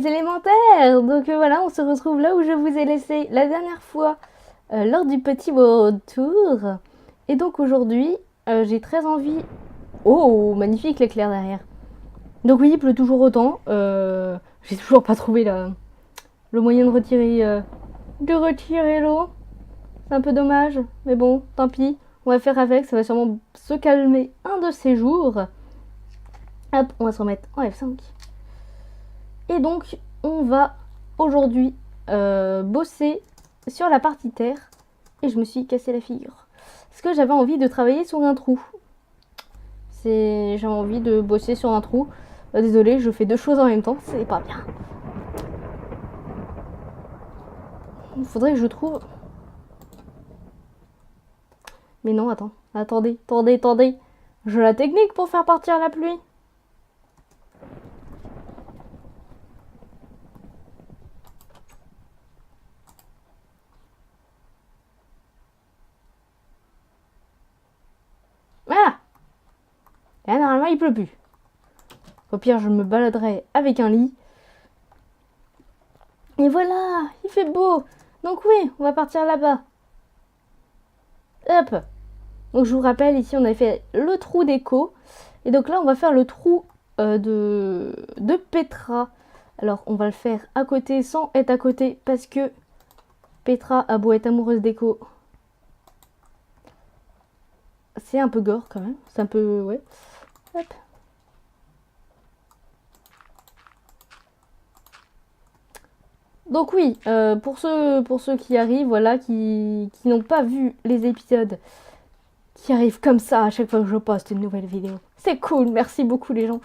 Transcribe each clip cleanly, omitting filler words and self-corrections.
les élémentaires. Donc voilà, on se retrouve là où je vous ai laissé la dernière fois lors du petit World Tour. Et donc aujourd'hui, j'ai très envie... Oh, magnifique l'éclair derrière. Donc oui, il pleut toujours autant. J'ai toujours pas trouvé le moyen de retirer l'eau. C'est un peu dommage, mais bon, tant pis. On va faire avec, ça va sûrement se calmer un de ces jours. Hop, on va se remettre en F5. Et donc, on va aujourd'hui bosser sur la partie terre. Et je me suis cassé la figure. Parce que j'avais envie de travailler sur un trou. J'avais envie de bosser sur un trou. Désolée, je fais deux choses en même temps, c'est pas bien. Il faudrait que je trouve... Mais non, attendez. J'ai la technique pour faire partir la pluie. Voilà. Et là, normalement, il pleut plus. Au pire, je me baladerai avec un lit. Et voilà, il fait beau. Donc oui, on va partir là-bas. Hop. Donc je vous rappelle, ici, on a fait le trou d'Echo. Et donc là, on va faire le trou de Petra. Alors, on va le faire à côté sans être à côté parce que Petra a beau être amoureuse d'Echo. C'est un peu gore quand même. C'est un peu... Ouais. Hop. Donc oui, pour ceux qui arrivent, voilà, qui n'ont pas vu les épisodes, qui arrivent comme ça à chaque fois que je poste une nouvelle vidéo. C'est cool, merci beaucoup les gens.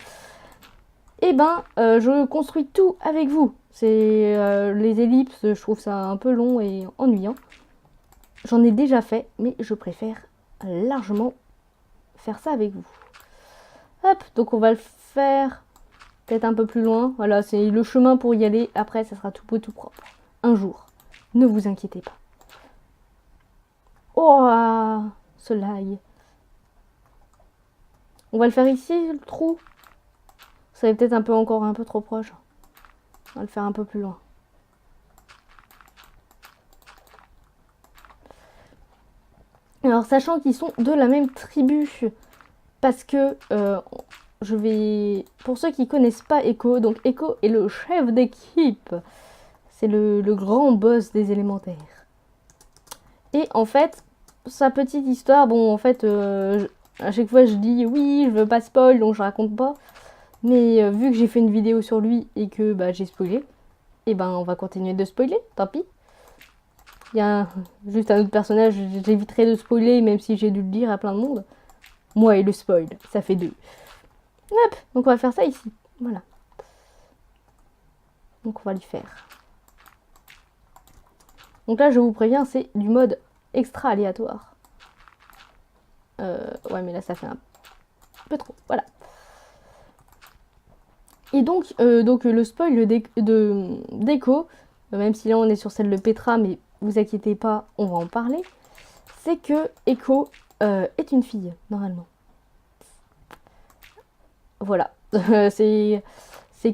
Et ben, je construis tout avec vous. C'est les ellipses, je trouve ça un peu long et ennuyant. J'en ai déjà fait, mais je préfère largement faire ça avec vous. Hop, donc on va le faire peut-être un peu plus loin. Voilà, c'est le chemin pour y aller. Après, ça sera tout beau, tout propre. Un jour. Ne vous inquiétez pas. Oh, soleil. On va le faire ici, le trou. Ça va peut-être encore un peu trop proche. On va le faire un peu plus loin. Alors, sachant qu'ils sont de la même tribu, parce que je vais... Pour ceux qui connaissent pas Echo, donc Echo est le chef d'équipe. C'est le grand boss des élémentaires. Et en fait, sa petite histoire, bon, en fait, à chaque fois je dis oui, je veux pas spoil, donc je raconte pas. Mais vu que j'ai fait une vidéo sur lui et que bah, j'ai spoilé, et ben on va continuer de spoiler, tant pis. Il y a juste un autre personnage, j'éviterai de spoiler, même si j'ai dû le dire à plein de monde. Moi et le spoil, ça fait deux. Hop, donc on va faire ça ici, voilà. Donc on va lui faire. Donc là, je vous préviens, c'est du mode extra aléatoire. Ouais, mais là, ça fait un peu trop. Voilà. Et donc le spoil d'Echo, même si là on est sur celle de Petra, mais vous inquiétez pas, on va en parler, c'est que Echo est une fille, normalement. Voilà. c'est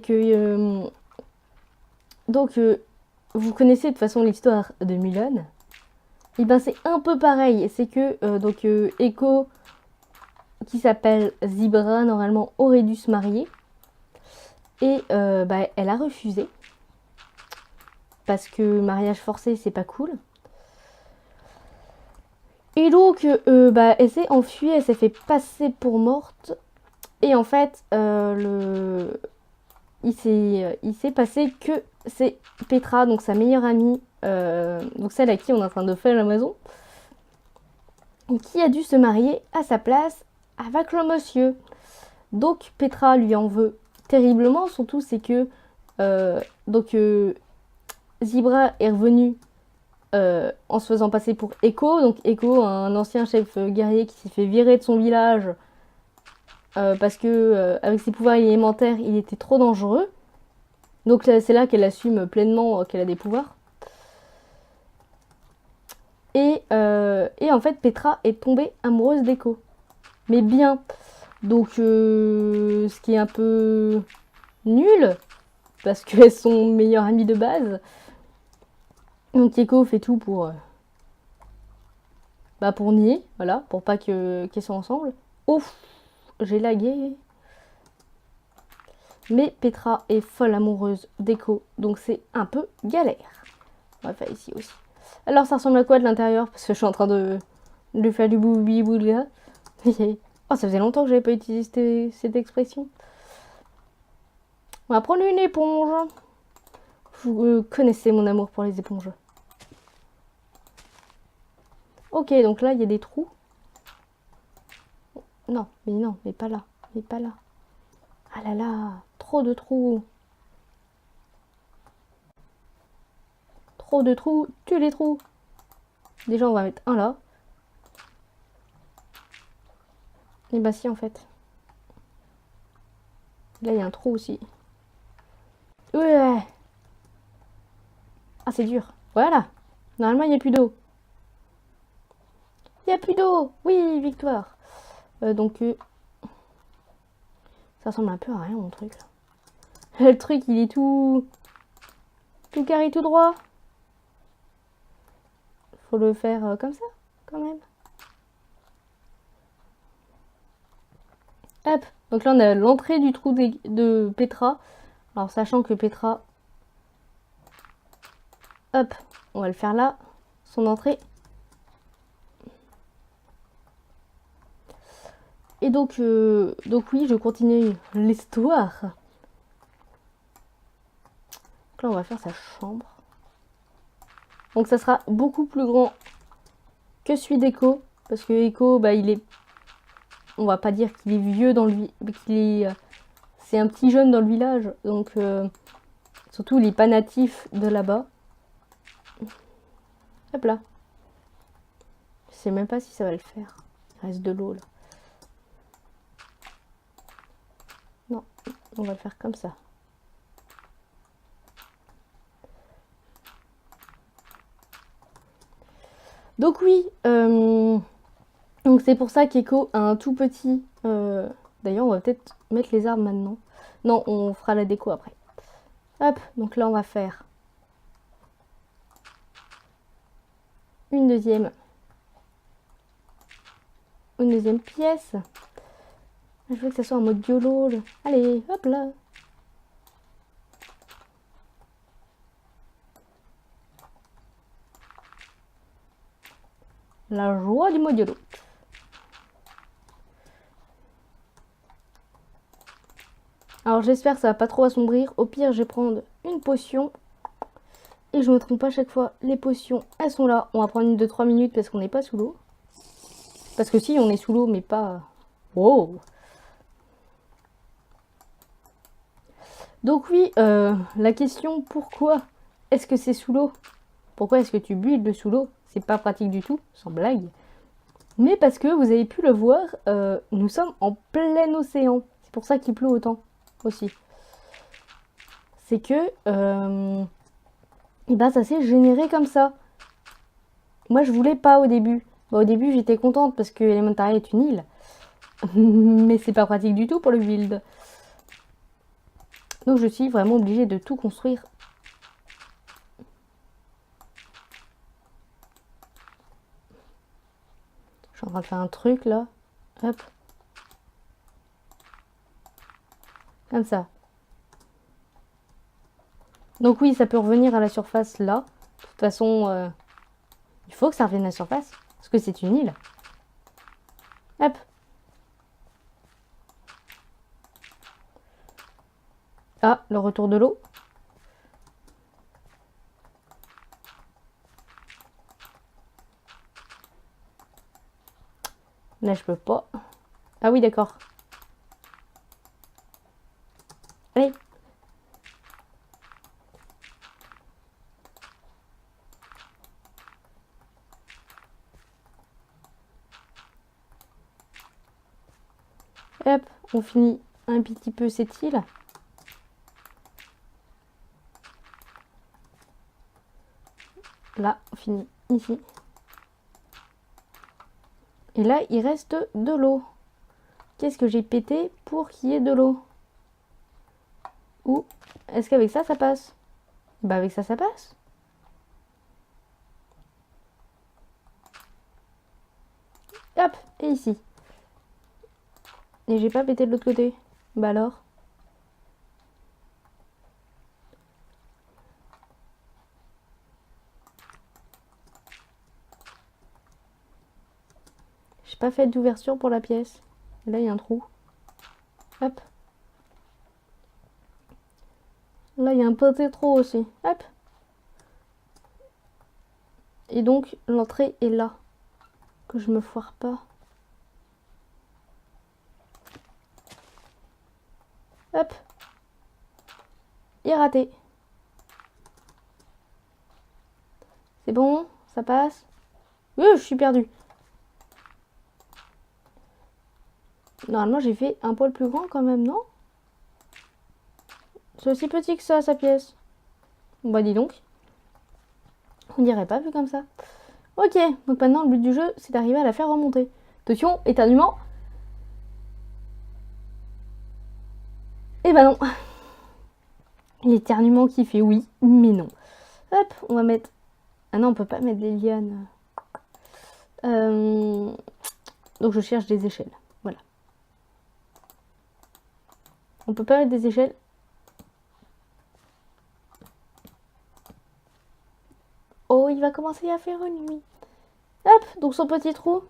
que... vous connaissez de toute façon l'histoire de Mulan. Et ben c'est un peu pareil. C'est que Echo, qui s'appelle Zebra, normalement aurait dû se marier. Et bah, elle a refusé. Parce que mariage forcé, c'est pas cool. Et donc, bah, elle s'est enfuie, elle s'est fait passer pour morte. Et en fait, il s'est passé que c'est Petra, donc sa meilleure amie, donc celle à qui on est en train de faire la maison, qui a dû se marier à sa place avec le monsieur. Donc Petra lui en veut terriblement, surtout c'est que Zebra est revenu en se faisant passer pour Echo. Donc Echo, un ancien chef guerrier qui s'est fait virer de son village parce que avec ses pouvoirs élémentaires, il était trop dangereux. Donc c'est là qu'elle assume pleinement qu'elle a des pouvoirs. Et en fait, Petra est tombée amoureuse d'Echo. Mais bien. Donc ce qui est un peu nul, parce qu'elles sont meilleures amies de base. Donc Keiko fait tout pour pour nier, voilà, pour pas qu'elles soient ensemble. Ouf, j'ai lagué. Mais Petra est folle amoureuse d'Eiko, donc c'est un peu galère. On va faire ici aussi. Alors ça ressemble à quoi de l'intérieur? Parce que je suis en train de lui faire du boubi-boulga. Oh, ça faisait longtemps que j'avais pas utilisé cette expression. On va prendre une éponge. Vous connaissez mon amour pour les éponges. Ok, donc là, il y a des trous. Non, mais pas là. Mais pas là. Ah là là, trop de trous. Trop de trous, tue les trous. Déjà, on va mettre un là. Et bah si, en fait. Là, il y a un trou aussi. Ouais. Ah, c'est dur. Voilà. Normalement, il n'y a plus d'eau. Il n'y a plus d'eau. Oui, victoire. Donc, ça ressemble un peu à rien, mon truc. Là. Le truc, il est tout carré, tout droit. Faut le faire comme ça, quand même. Hop. Donc là, on a l'entrée du trou de Petra. Alors, sachant que Petra... Hop. On va le faire là. Son entrée. Et donc oui, je continue l'histoire. Donc là, on va faire sa chambre. Donc ça sera beaucoup plus grand que celui d'Eiko. Parce que Eiko, bah, il est... On va pas dire qu'il est vieux dans le... qu'il est... c'est un petit jeune dans le village. Donc, surtout, il est pas natif de là-bas. Hop là. Je sais même pas si ça va le faire. Il reste de l'eau, là. Non, on va le faire comme ça. Donc oui, donc c'est pour ça qu'Eiko a un tout petit... D'ailleurs, on va peut-être mettre les arbres maintenant. Non, on fera la déco après. Hop, donc là, on va faire une deuxième pièce. Je veux que ça soit en mode YOLO. Allez, hop là. La joie du mode YOLO. Alors j'espère que ça va pas trop assombrir. Au pire, je vais prendre une potion. Et je me trompe pas à chaque fois. Les potions, elles sont là. On va prendre une de 3 minutes parce qu'on n'est pas sous l'eau. Parce que si, on est sous l'eau, mais pas... Wow. Donc oui, la question, pourquoi est-ce que c'est sous l'eau? Pourquoi est-ce que tu builds sous l'eau? C'est pas pratique du tout, sans blague. Mais parce que vous avez pu le voir, nous sommes en plein océan. C'est pour ça qu'il pleut autant aussi. C'est que et ben ça s'est généré comme ça. Moi je voulais pas au début. Bah, au début j'étais contente parce que Elementaria est une île. Mais c'est pas pratique du tout pour le build. Donc je suis vraiment obligée de tout construire. Je suis en train de faire un truc là. Hop. Comme ça. Donc oui, ça peut revenir à la surface là. De toute façon, il faut que ça revienne à la surface. Parce que c'est une île. Hop. Ah, le retour de l'eau. Là, je peux pas. Ah oui, d'accord. Allez. Hop, on finit un petit peu cette île. Là, on finit ici. Et là, il reste de l'eau. Qu'est-ce que j'ai pété pour qu'il y ait de l'eau? Où Est-ce qu'avec ça, ça passe? Bah avec ça, ça passe. Hop, et ici. Et j'ai pas pété de l'autre côté. Bah alors? J'ai pas fait d'ouverture pour la pièce. Et là, il y a un trou. Hop. Là, il y a un petit trou aussi. Hop. Et donc, l'entrée est là. Que je me foire pas. Hop. Et raté. C'est bon? Ça passe? Je suis perdu. Normalement, j'ai fait un poil plus grand quand même, non? C'est aussi petit que ça, sa pièce. Bah dis donc. On dirait pas vu comme ça. Ok, donc maintenant le but du jeu, c'est d'arriver à la faire remonter. Attention, éternuement. Et bah non. L'éternuement qui fait oui, mais non. Hop, on va mettre... Ah non, on peut pas mettre des lianes. Donc je cherche des échelles. Voilà. On peut pas mettre des échelles. Oh, il va commencer à faire une nuit. Hop, donc son petit trou.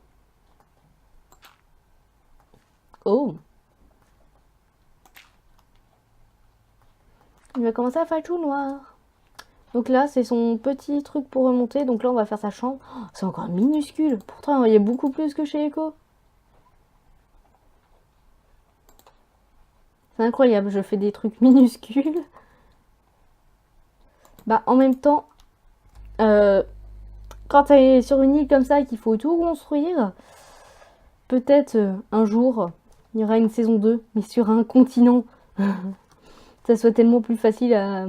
Oh. Il va commencer à faire tout noir. Donc là, c'est son petit truc pour remonter. Donc là, on va faire sa chambre. Oh, c'est encore minuscule. Pourtant, il y a beaucoup plus que chez Echo. C'est incroyable, je fais des trucs minuscules. Bah, en même temps, quand t'es sur une île comme ça et qu'il faut tout construire, peut-être un jour, il y aura une saison 2, mais sur un continent. Ça soit tellement plus facile à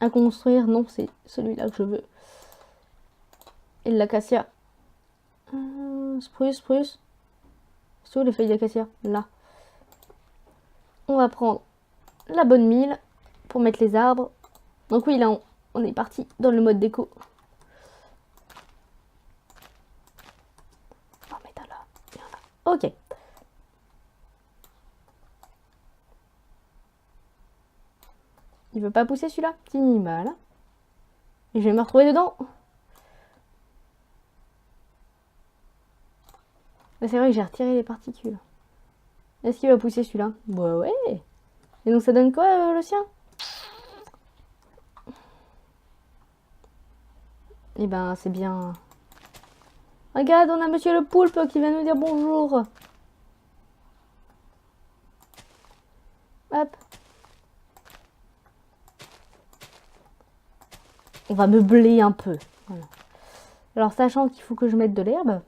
construire. Non, c'est celui-là que je veux. Et l'acacia. Spruce, spruce. C'est où les feuilles d'acacia? Là. On va prendre la bonne mille pour mettre les arbres. Donc oui, là, on est parti dans le mode déco. On va mettre là. Ok. Il veut pas pousser celui-là? Si, voilà. Et je vais me retrouver dedans. C'est vrai que j'ai retiré les particules. Est-ce qu'il va pousser celui-là? Bah ouais. Et donc ça donne quoi le sien? Eh ben c'est bien. Regarde, on a monsieur le poulpe qui vient nous dire bonjour. Hop. On va meubler un peu. Voilà. Alors sachant qu'il faut que je mette de l'herbe.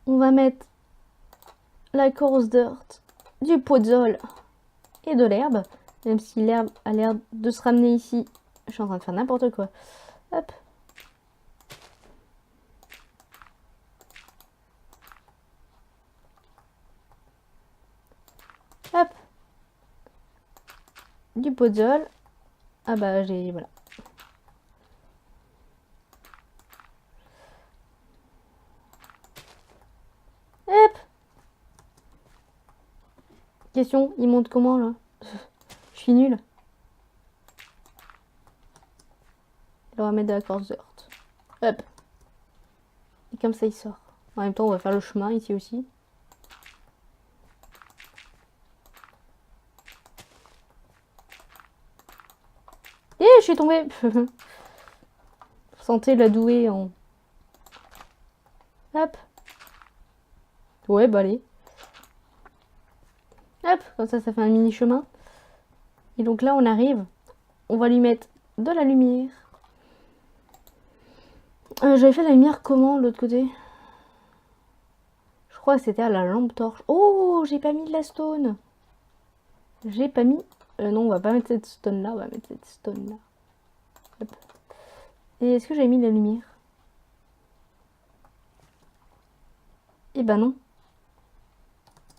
On va mettre la coarse dirt, du podzol et de l'herbe. Même si l'herbe a l'air de se ramener ici. Je suis en train de faire n'importe quoi. Hop. Hop. Du podzol. Ah bah j'ai... Voilà. Hop. Question, il monte comment là? Je suis nulle. On va mettre de la coarse dirt. Hop. Et comme ça il sort. En même temps on va faire le chemin ici aussi. Et je suis tombée. Sentez la douée en... Hop. Ouais bah allez. Hop, comme ça fait un mini chemin. Et donc là on arrive. On va lui mettre de la lumière. J'avais fait la lumière comment de l'autre côté? Je crois que c'était à la lampe torche. Oh, j'ai pas mis de la stone. J'ai pas mis... non, on va pas mettre cette stone là, on va mettre cette stone là. Hop. Et est-ce que j'ai mis de la lumière? Eh ben non.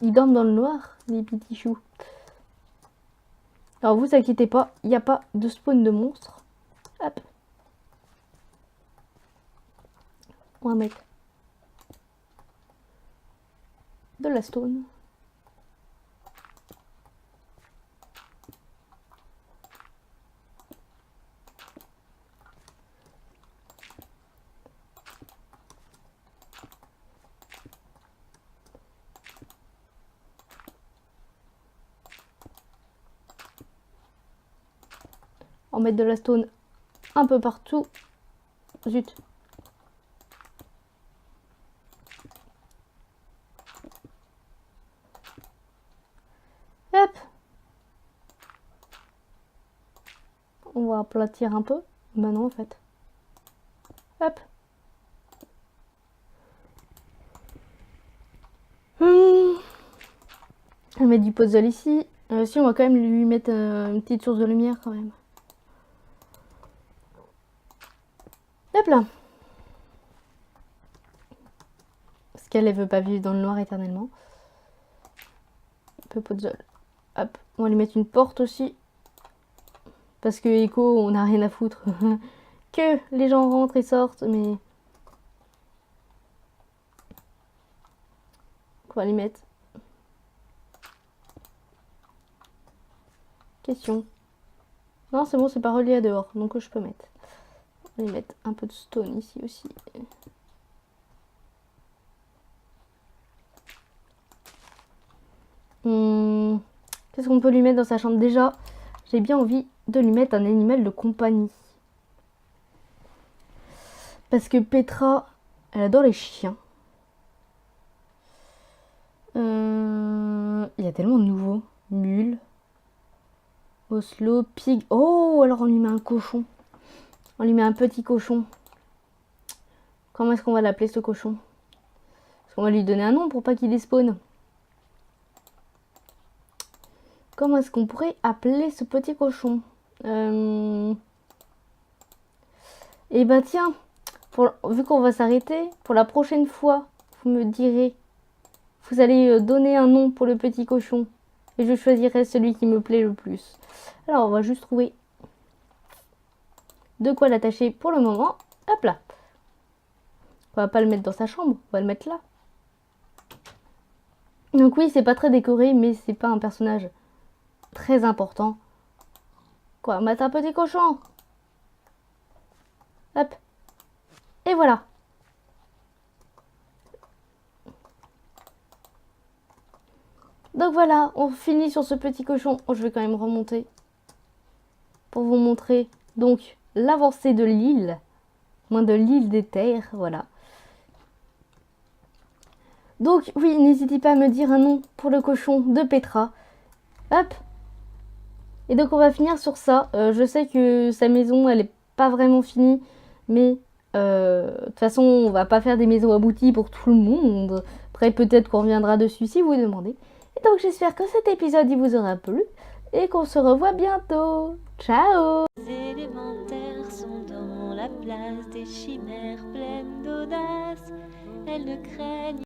Ils dorment dans le noir, les petits choux. Alors vous inquiétez pas, il n'y a pas de spawn de monstres. Hop. On va mettre de la stone. On va mettre de la stone un peu partout. Zut. Hop. On va aplatir un peu. Bah non en fait. Hop. On va mettre du puzzle ici. Si on va quand même lui mettre une petite source de lumière quand même. Hop là. Parce qu'elle veut pas vivre dans le noir éternellement. Un peu puzzle. Hop. On va lui mettre une porte aussi. Parce que Echo, on n'a rien à foutre. Que les gens rentrent et sortent, mais... On va lui mettre. Question. Non, c'est bon, c'est pas relié à dehors, donc je peux mettre. On va lui mettre un peu de stone ici aussi. Qu'est-ce qu'on peut lui mettre dans sa chambre? Déjà, j'ai bien envie de lui mettre un animal de compagnie. Parce que Petra, elle adore les chiens. Il y a tellement de nouveaux. Mule. Oslo, pig. Oh, alors on lui met un cochon. On lui met un petit cochon. Comment est-ce qu'on va l'appeler ce cochon? Parce qu'on va lui donner un nom pour pas qu'il despawn. Comment est-ce qu'on pourrait appeler ce petit cochon? Eh ben tiens, vu qu'on va s'arrêter, pour la prochaine fois, vous me direz, vous allez donner un nom pour le petit cochon. Et je choisirai celui qui me plaît le plus. Alors on va juste trouver de quoi l'attacher pour le moment. Hop là. On va pas le mettre dans sa chambre, on va le mettre là. Donc oui, c'est pas très décoré, mais c'est pas un personnage très important. Quoi, mettre un petit cochon. Hop. Et voilà. Donc voilà, on finit sur ce petit cochon. Oh, je vais quand même remonter pour vous montrer donc l'avancée de l'île. Moins de l'île des terres, voilà. Donc oui, n'hésitez pas à me dire un nom pour le cochon de Petra. Hop. Et donc on va finir sur ça. Je sais que sa maison, elle est pas vraiment finie. Mais de toute façon, on va pas faire des maisons abouties pour tout le monde. Après, peut-être qu'on reviendra dessus si vous demandez. Et donc j'espère que cet épisode, il vous aura plu. Et qu'on se revoit bientôt. Ciao! Les élémentaires sont dans la place des chimères pleines d'audace. Elles ne craignent